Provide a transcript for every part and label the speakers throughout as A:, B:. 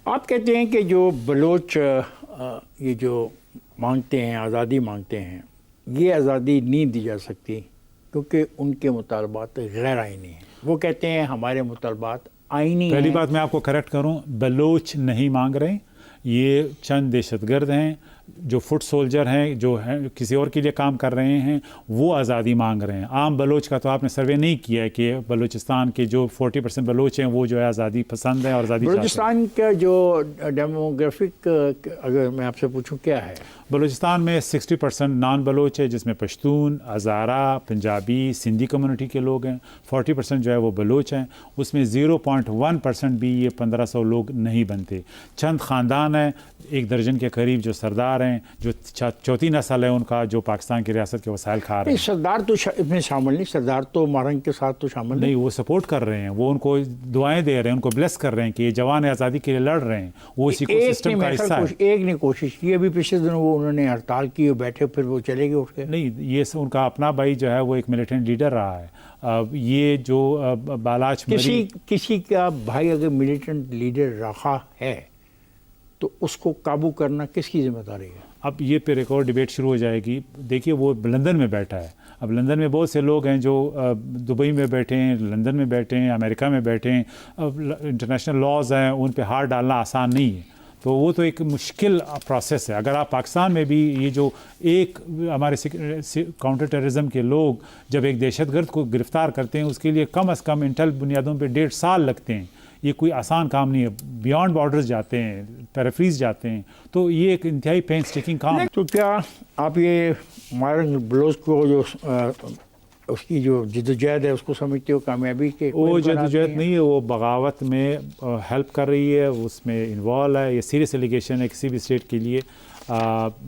A: آپ کہتے ہیں کہ جو بلوچ یہ جو مانگتے ہیں، آزادی مانگتے ہیں، یہ آزادی نہیں دی جا سکتی کیونکہ ان کے مطالبات غیر آئینی ہیں۔ وہ کہتے ہیں ہمارے مطالبات آئینی ہیں۔
B: پہلی بات میں آپ کو کریکٹ کروں، بلوچ نہیں مانگ رہے، یہ چند دہشت گرد ہیں جو فٹ سولجر ہیں، جو کسی اور کے لیے کام کر رہے ہیں، وہ آزادی مانگ رہے ہیں۔ عام بلوچ کا تو آپ نے سروے نہیں کیا ہے کہ بلوچستان کے جو 40% بلوچ ہیں وہ جو ہے آزادی پسند ہیں اور آزادی چاہتے ہیں۔
A: بلوچستان کا جو ڈیموگرافک اگر میں آپ سے پوچھوں کیا ہے؟
B: بلوچستان میں 60% نان بلوچ ہے، جس میں پشتون، ہزارہ، پنجابی، سندھی کمیونٹی کے لوگ ہیں۔ 40% جو ہے وہ بلوچ ہیں، اس میں 0.1% بھی یہ 1500 لوگ نہیں بنتے۔ چند خاندان ہیں، 1 درجن کے قریب جو سردار ہیں، جو چوتھی نسل ہے ان کا، جو پاکستان کی ریاست کے وسائل کھا رہے ہیں۔
A: سردار تو اس میں شامل نہیں، سردار تو مارنگ کے ساتھ تو شامل
B: نہیں، وہ سپورٹ کر رہے ہیں، وہ ان کو دعائیں دے رہے ہیں، ان کو بلیس کر رہے ہیں کہ یہ جوان آزادی کے لیے لڑ رہے ہیں، وہ اسی کو سسٹم کا حصہ ہے۔
A: ایک نے کوشش کی، ابھی پچھلے دنوں وہ انہوں نے ہڑتال کی اور بیٹھے، پھر وہ چلے گئے اٹھ کے۔
B: نہیں، یہ ان کا اپنا بھائی جو ہے وہ ایک ملیٹنٹ لیڈر رہا ہے۔ یہ جو بالاچ
A: کسی کا بھائی اگر ملیٹنٹ لیڈر رہا ہے تو اس کو قابو کرنا کس کی ذمہ داری ہے؟
B: اب یہ پھر ایک اور ڈیبیٹ شروع ہو جائے گی۔ دیکھیے وہ لندن میں بیٹھا ہے، اب لندن میں بہت سے لوگ ہیں جو دبئی میں بیٹھے ہیں، لندن میں بیٹھے ہیں، امریکہ میں بیٹھے ہیں۔ اب انٹرنیشنل لاز ہیں، ان پہ ہاتھ ڈالنا آسان نہیں ہے، تو وہ تو ایک مشکل پروسیس ہے۔ اگر آپ پاکستان میں بھی یہ جو ایک ہمارے کاؤنٹر ٹیررزم کے لوگ جب ایک دہشت گرد کو گرفتار کرتے ہیں، اس کے لیے کم از کم انٹل بنیادوں پہ 1.5 سال لگتے ہیں۔ یہ کوئی آسان کام نہیں ہے، بیانڈ بارڈرز جاتے ہیں، پیرافریز جاتے ہیں، تو یہ ایک انتہائی پین سٹیکنگ کام ہے۔
A: تو کیا آپ یہ مارنگ بلوچ کو جو اس کی جو جدوجہد ہے اس کو سمجھتے ہو کامیابی کے؟
B: وہ جدوجہد نہیں ہے، وہ بغاوت میں ہیلپ کر رہی ہے، اس میں انوالو ہے۔ یہ سیریس ایلیگیشن ہے کسی بھی اسٹیٹ کے لیے۔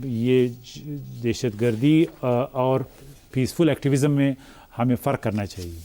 B: یہ دہشت گردی اور پیسفل ایکٹیویزم میں ہمیں فرق کرنا چاہیے۔